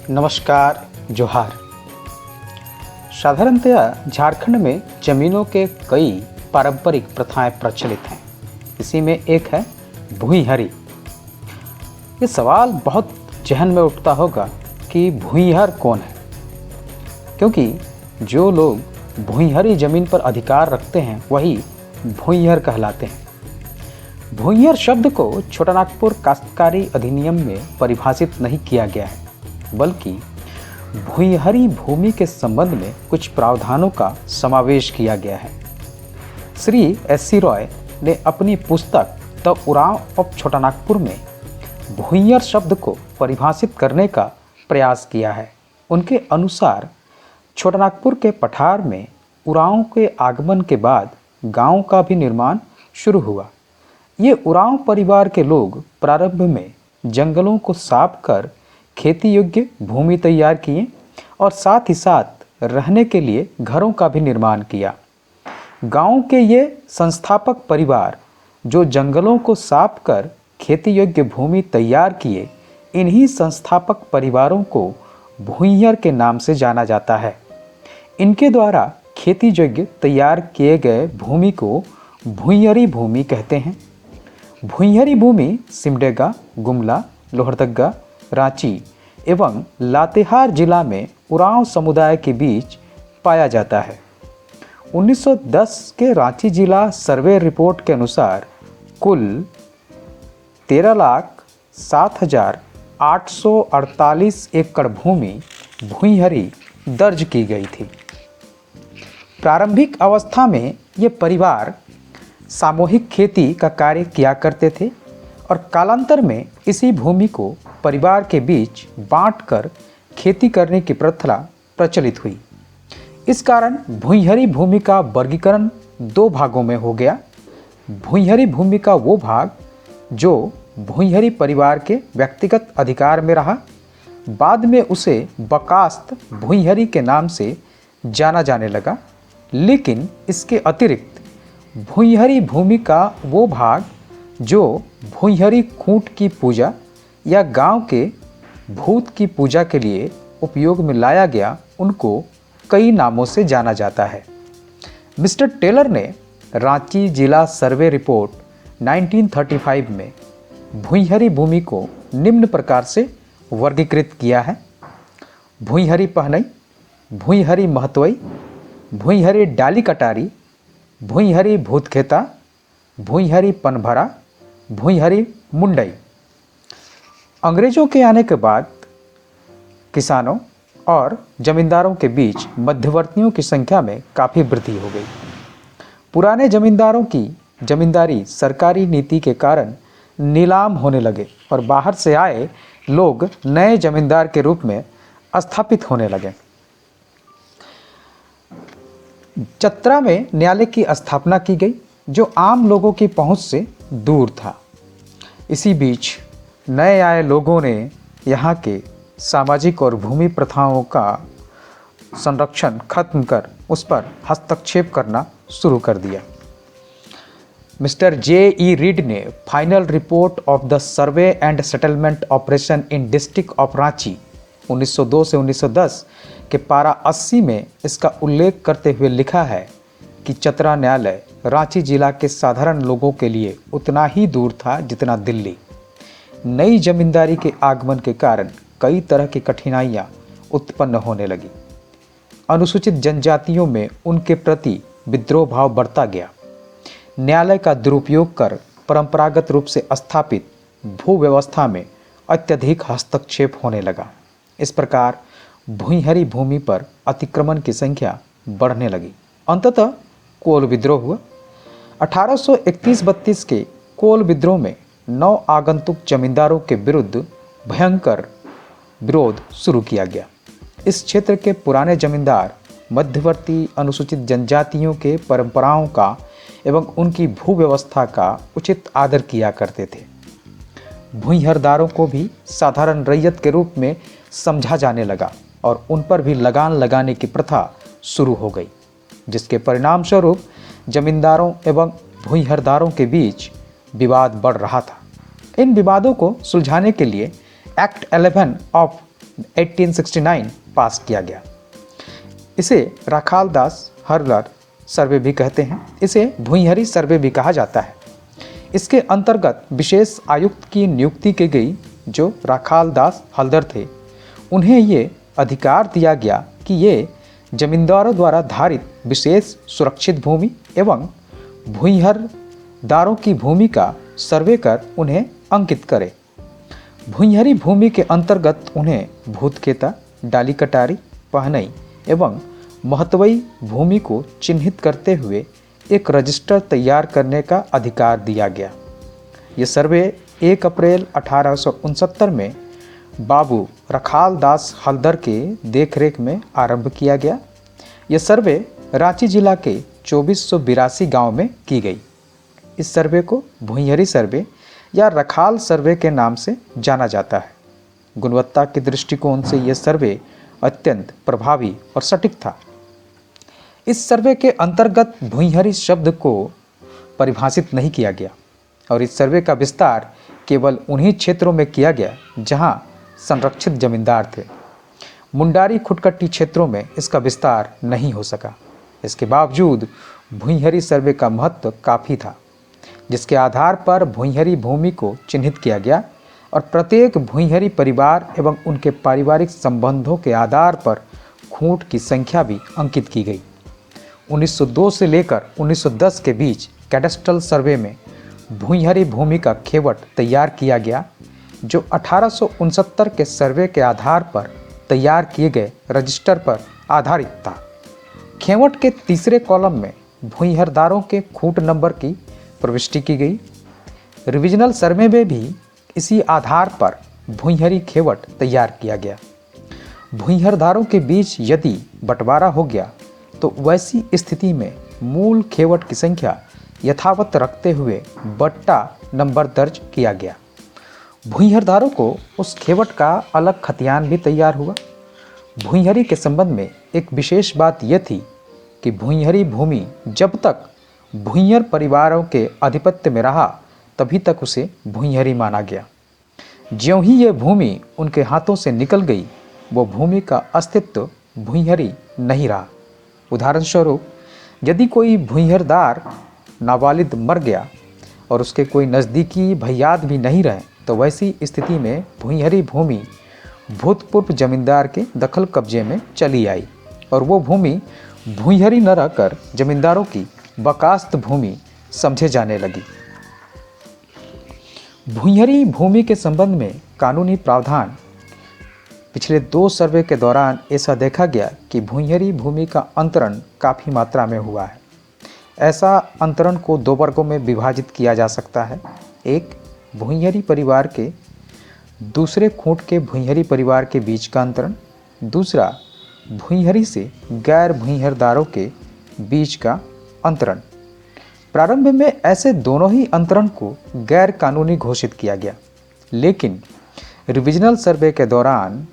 नमस्कार, जोहार। साधारणतया झारखंड में ज़मीनों के कई पारंपरिक प्रथाएं प्रचलित हैं। इसी में एक है भूइंहरी। ये सवाल बहुत जहन में उठता होगा कि भूइंहर कौन है, क्योंकि जो लोग भूइंहरी ज़मीन पर अधिकार रखते हैं वही भूइंहर कहलाते हैं। भूइंहर शब्द को छोटानागपुर काश्तकारी अधिनियम में परिभाषित नहीं किया गया है, बल्कि भूइंहरी भूमि के संबंध में कुछ प्रावधानों का समावेश किया गया है। श्री एस.सी. रॉय ने अपनी पुस्तक द उरांव ऑफ छोटानागपुर में भूइंहर शब्द को परिभाषित करने का प्रयास किया है। उनके अनुसार छोटानागपुर के पठार में उरांव के आगमन के बाद गांव का भी निर्माण शुरू हुआ। ये उरांव परिवार के लोग प्रारंभ में जंगलों को साफ कर खेती योग्य भूमि तैयार किए और साथ ही साथ रहने के लिए घरों का भी निर्माण किया। गांव के ये संस्थापक परिवार जो जंगलों को साफ कर खेती योग्य भूमि तैयार किए, इन्हीं संस्थापक परिवारों को भूइंहर के नाम से जाना जाता है। इनके द्वारा खेती योग्य तैयार किए गए भूमि को भूइंहरी भूमि कहते हैं। भूइंहरी भूमि सिमडेगा, गुमला, लोहरदगा, रांची एवं लातेहार जिला में उरांव समुदाय के बीच पाया जाता है। 1910 के रांची जिला सर्वे रिपोर्ट के अनुसार कुल 13,07,848 एकड़ भूमि भूइंहरी दर्ज की गई थी। प्रारंभिक अवस्था में ये परिवार सामूहिक खेती का कार्य किया करते थे और कालांतर में इसी भूमि को परिवार के बीच बांटकर खेती करने की प्रथा प्रचलित हुई। इस कारण भूइंहरी भूमि का वर्गीकरण दो भागों में हो गया। भूइंहरी भूमि का वो भाग जो भूइंहरी परिवार के व्यक्तिगत अधिकार में रहा, बाद में उसे बकास्त भूइंहरी के नाम से जाना जाने लगा। लेकिन इसके अतिरिक्त भूइंहरी भूमि का वो भाग जो भूइंहरी खूंट की पूजा या गांव के भूत की पूजा के लिए उपयोग में लाया गया, उनको कई नामों से जाना जाता है। मिस्टर टेलर ने रांची जिला सर्वे रिपोर्ट 1935 में भूइंहरी भूमि को निम्न प्रकार से वर्गीकृत किया है: भूइंहरी पहनई, भूइंहरी महतवई, भूइंहरी डाली कटारी, भूइंहरी भूतखेता, भूइंहरी पनभरा, भूइंहरी मुंडई। अंग्रेजों के आने के बाद किसानों और जमींदारों के बीच मध्यवर्तियों की संख्या में काफ़ी वृद्धि हो गई। पुराने जमींदारों की जमींदारी सरकारी नीति के कारण नीलाम होने लगे और बाहर से आए लोग नए जमींदार के रूप में स्थापित होने लगे। चतरा में न्यायालय की स्थापना की गई जो आम लोगों की पहुंच से दूर था। इसी बीच नए आए लोगों ने यहाँ के सामाजिक और भूमि प्रथाओं का संरक्षण खत्म कर उस पर हस्तक्षेप करना शुरू कर दिया। Mister J.E. रीड ने final report of the survey and settlement operation in district of Ranchi 1902 से 1910 के पारा 80 में इसका उल्लेख करते हुए लिखा है कि चतरा न्यायालय रांची जिला के साधारण लोगों के लिए उतना ही दूर था जितना दिल्ली। नई जमींदारी के आगमन के कारण कई तरह की कठिनाइयां उत्पन्न होने लगी। अनुसूचित जनजातियों में उनके प्रति विद्रोह भाव बढ़ता गया। न्यायालय का दुरुपयोग कर परंपरागत रूप से स्थापित भू व्यवस्था में अत्यधिक हस्तक्षेप होने लगा। इस प्रकार भूइंहरी भूमि पर अतिक्रमण की संख्या बढ़ने लगी। अंततः कोल विद्रोह हुआ। 1831-32 के कोल विद्रोह में 9 आगंतुक जमींदारों के विरुद्ध भयंकर विरोध शुरू किया गया। इस क्षेत्र के पुराने जमींदार मध्यवर्ती अनुसूचित जनजातियों के परंपराओं का एवं उनकी भू व्यवस्था का उचित आदर किया करते थे। भूइंहरदारों को भी साधारण रैयत के रूप में समझा जाने लगा और उन पर भी लगान लगाने की प्रथा शुरू हो गई, जिसके परिणाम स्वरूप जमींदारों एवं भूइंहरदारों के बीच विवाद बढ़ रहा था। इन विवादों को सुलझाने के लिए एक्ट 11 ऑफ 1869 पास किया गया। इसे राखाल दास हल्दर सर्वे भी कहते हैं। इसे भुईंहरी सर्वे भी कहा जाता है। इसके अंतर्गत विशेष आयुक्त की नियुक्ति की गई जो राखाल दास हल्दर थे। उन्हें ये अधिकार दिया गया कि ये जमींदारों द्वारा धारित विशेष सुरक्षित भूमि एवं भूइंहरदारों की भूमि का सर्वे कर उन्हें अंकित करे। भुईंहरी भूमि के अंतर्गत उन्हें भूतखेता, डाली कटारी, पहनई एवं महत्वई भूमि को चिन्हित करते हुए एक रजिस्टर तैयार करने का अधिकार दिया गया। ये सर्वे 1 अप्रैल 1869 में बाबू रखाल दास हल्दर के देखरेख में आरंभ किया गया। यह सर्वे रांची जिला के 2482 गांव में की गई। इस सर्वे को भुईंहरी सर्वे या रखाल सर्वे के नाम से जाना जाता है। गुणवत्ता के दृष्टिकोण से यह सर्वे अत्यंत प्रभावी और सटीक था। इस सर्वे के अंतर्गत भुईंहरी शब्द को परिभाषित नहीं किया गया और इस सर्वे का विस्तार केवल उन्हीं क्षेत्रों में किया गया जहां संरक्षित जमींदार थे। मुंडारी खुटकट्टी क्षेत्रों में इसका विस्तार नहीं हो सका। इसके बावजूद भुईंहरी सर्वे का महत्व काफ़ी था, जिसके आधार पर भुईंहरी भूमि को चिन्हित किया गया और प्रत्येक भुईंहरी परिवार एवं उनके पारिवारिक संबंधों के आधार पर खूंट की संख्या भी अंकित की गई। 1902 से लेकर 1910 के बीच कैडस्ट्रल सर्वे में भुईंहरी भूमि का खेवट तैयार किया गया, जो 1869 के सर्वे के आधार पर तैयार किए गए रजिस्टर पर आधारित था। खेवट के तीसरे कॉलम में भुईंहरदारों के खूंट नंबर की प्रविष्टि की गई। रिविजनल सर्वे में भी इसी आधार पर भुईंहरी खेवट तैयार किया गया। भुईंहरदारों के बीच यदि बंटवारा हो गया तो वैसी स्थिति में मूल खेवट की संख्या यथावत रखते हुए बट्टा नंबर दर्ज किया गया। भुईंहरदारों को उस खेवट का अलग खतियान भी तैयार हुआ। भुईंहरी के संबंध में एक विशेष बात यह थी कि भुईंहरी भूमि जब तक भुईंहर परिवारों के आधिपत्य में रहा तभी तक उसे भुईंहरी माना गया। ज्यों ही यह भूमि उनके हाथों से निकल गई, वो भूमि का अस्तित्व भुईंहरी नहीं रहा। उदाहरण स्वरूप, यदि कोई भुईंहरदार नाबालिग मर गया और उसके कोई नज़दीकी भैयाद भी नहीं रहे, तो वैसी स्थिति में भुईंहरी भूमि भूतपूर्व जमींदार के दखल कब्जे में चली आई और वो भूमि भुईंहरी न रहकर जमींदारों की बकास्त भूमि समझे जाने लगी। भुईंहरी भूमि के संबंध में कानूनी प्रावधान पिछले 2 सर्वे के दौरान ऐसा देखा गया कि भुईंहरी भूमि का अंतरण काफ़ी मात्रा में हुआ है। ऐसा अंतरण को 2 वर्गों में विभाजित किया जा सकता है। एक, भुईंहरी परिवार के दूसरे खूंट के भुईंहरी परिवार के बीच का अंतरण। दूसरा, भुईंहरी से गैर भुईंहरदारों के बीच का अंतरण। प्रारंभ में ऐसे दोनों ही अंतरण को गैर कानूनी घोषित किया गया, लेकिन रिविजनल सर्वे के दौरान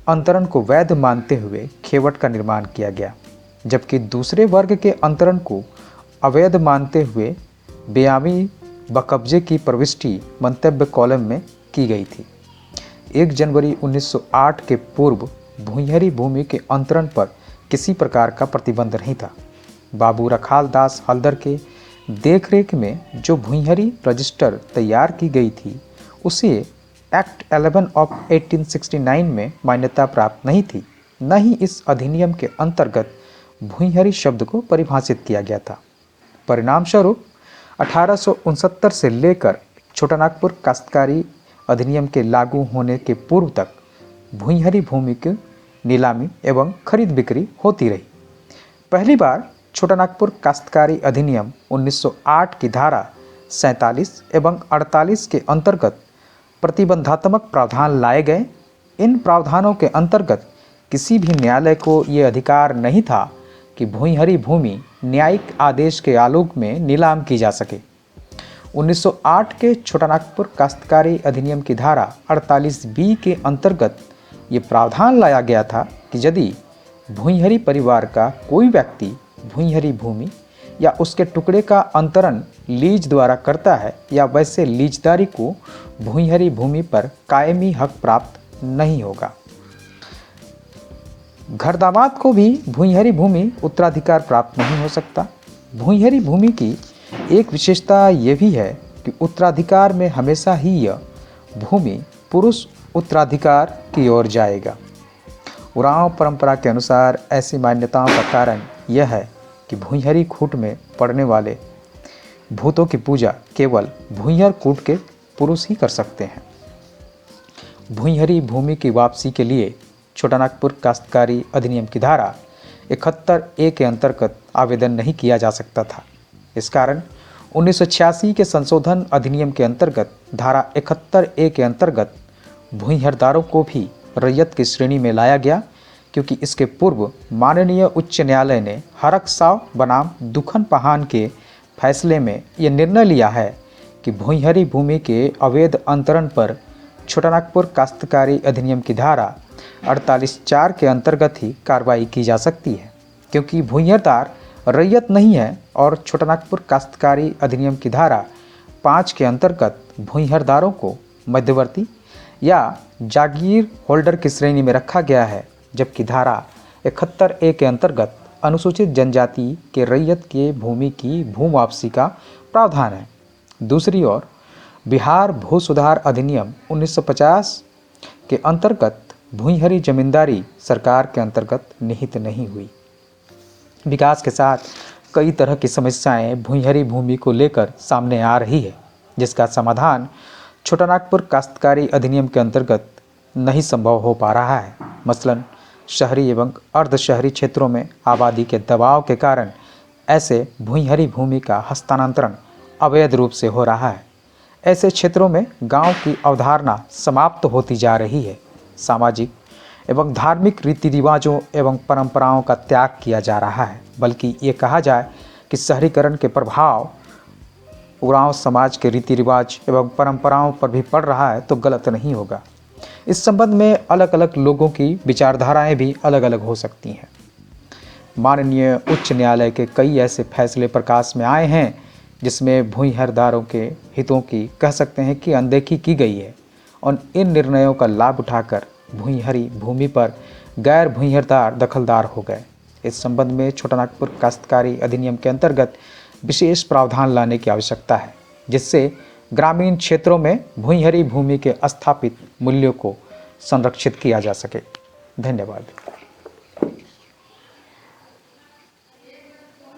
अंतरण को वैध मानते हुए खेवट का निर्माण किया गया, जबकि दूसरे वर्ग के अंतरण को अवैध मानते हुए बेआमी बकब्जे की प्रविष्टि मंतव्य कॉलम में की गई थी। 1 जनवरी 1908 के पूर्व भुईंहरी भूमि के अंतरण पर किसी प्रकार का प्रतिबंध नहीं था। बाबू रखाल दास हल्दर के देखरेख में जो भुईंहरी रजिस्टर तैयार की गई थी, उसे एक्ट 11 ऑफ 1869 में मान्यता प्राप्त नहीं थी। न ही इस अधिनियम के अंतर्गत भुईंहरी शब्द को परिभाषित किया गया था। परिणाम स्वरूप 1869 से लेकर छोटानागपुर काश्तकारी अधिनियम के लागू होने के पूर्व तक भुईंहरी भूमि की नीलामी एवं खरीद बिक्री होती रही। पहली बार छोटानागपुर काश्तकारी अधिनियम 1908 की धारा 47 एवं 48 के अंतर्गत प्रतिबंधात्मक प्रावधान लाए गए। इन प्रावधानों के अंतर्गत किसी भी न्यायालय को ये अधिकार नहीं था कि भुईंहरी भूमि न्यायिक आदेश के आलोक में नीलाम की जा सके। 1908 के छोटानागपुर काश्तकारी अधिनियम की धारा 48B के अंतर्गत ये प्रावधान लाया गया था कि यदि भुईंहरी परिवार का कोई व्यक्ति भुईंहरी भूमि या उसके टुकड़े का अंतरण लीज द्वारा करता है या वैसे लीजदारी को भुईंहरी भूमि पर कायमी हक प्राप्त नहीं होगा। घरदामाद को भी भूइंहरी भूमि उत्तराधिकार प्राप्त नहीं हो सकता। भूइंहरी भूमि की एक विशेषता ये भी है कि उत्तराधिकार में हमेशा ही यह भूमि पुरुष उत्तराधिकार की ओर जाएगा। उरांव परंपरा के अनुसार ऐसी मान्यताओं का कारण यह है कि भूइंहरी खूंट में पड़ने वाले भूतों की पूजा केवल भूइंहर कूट के पुरुष ही कर सकते हैं। भूइंहरी भूमि की वापसी के लिए छोटानागपुर काश्तकारी अधिनियम की धारा 71A के अंतर्गत आवेदन नहीं किया जा सकता था। इस कारण 1986 के संशोधन अधिनियम के अंतर्गत धारा 71A के अंतर्गत भूइंहरदारों को भी रैयत की श्रेणी में लाया गया, क्योंकि इसके पूर्व माननीय उच्च न्यायालय ने हरकसाव बनाम दुखन पहान के फैसले में यह निर्णय लिया है कि भूइंहरी भूमि के अवैध अंतरण पर छोटानागपुर काश्तकारी अधिनियम की धारा 48(4) के अंतर्गत ही कार्रवाई की जा सकती है, क्योंकि भूइंहरदार रैयत नहीं है और छोटानागपुर काश्तकारी अधिनियम की धारा 5 के अंतर्गत भूइंहरदारों को मध्यवर्ती या जागीर होल्डर की श्रेणी में रखा गया है, जबकि धारा 71A के अंतर्गत अनुसूचित जनजाति के रैयत के भूमि की भू वापसी का प्रावधान है। दूसरी ओर बिहार भू सुधार अधिनियम 1950 के अंतर्गत भूइंहरी जमींदारी सरकार के अंतर्गत निहित नहीं हुई। विकास के साथ कई तरह की समस्याएं भूइंहरी भूमि को लेकर सामने आ रही है, जिसका समाधान छोटानागपुर काश्तकारी अधिनियम के अंतर्गत नहीं संभव हो पा रहा है। मसलन शहरी एवं अर्ध शहरी क्षेत्रों में आबादी के दबाव के कारण ऐसे भूइंहरी भूमि का हस्तांतरण अवैध रूप से हो रहा है। ऐसे क्षेत्रों में गांव की अवधारणा समाप्त होती जा रही है। सामाजिक एवं धार्मिक रीति रिवाजों एवं परंपराओं का त्याग किया जा रहा है, बल्कि ये कहा जाए कि शहरीकरण के प्रभाव उरांव समाज के रीति रिवाज एवं परंपराओं पर भी पड़ रहा है तो गलत नहीं होगा। इस संबंध में अलग अलग लोगों की विचारधाराएं भी अलग अलग हो सकती हैं। माननीय उच्च न्यायालय के कई ऐसे फैसले प्रकाश में आए हैं जिसमें भूइंहरदारों के हितों की कह सकते हैं कि अनदेखी की गई है, और इन निर्णयों का लाभ उठाकर भूइंहरी भूमि पर गैर भूइंहरदार दखलदार हो गए। इस संबंध में छोटानागपुर काश्तकारी अधिनियम के अंतर्गत विशेष प्रावधान लाने की आवश्यकता है, जिससे ग्रामीण क्षेत्रों में भूइंहरी भूमि के स्थापित मूल्यों को संरक्षित किया जा सके। धन्यवाद।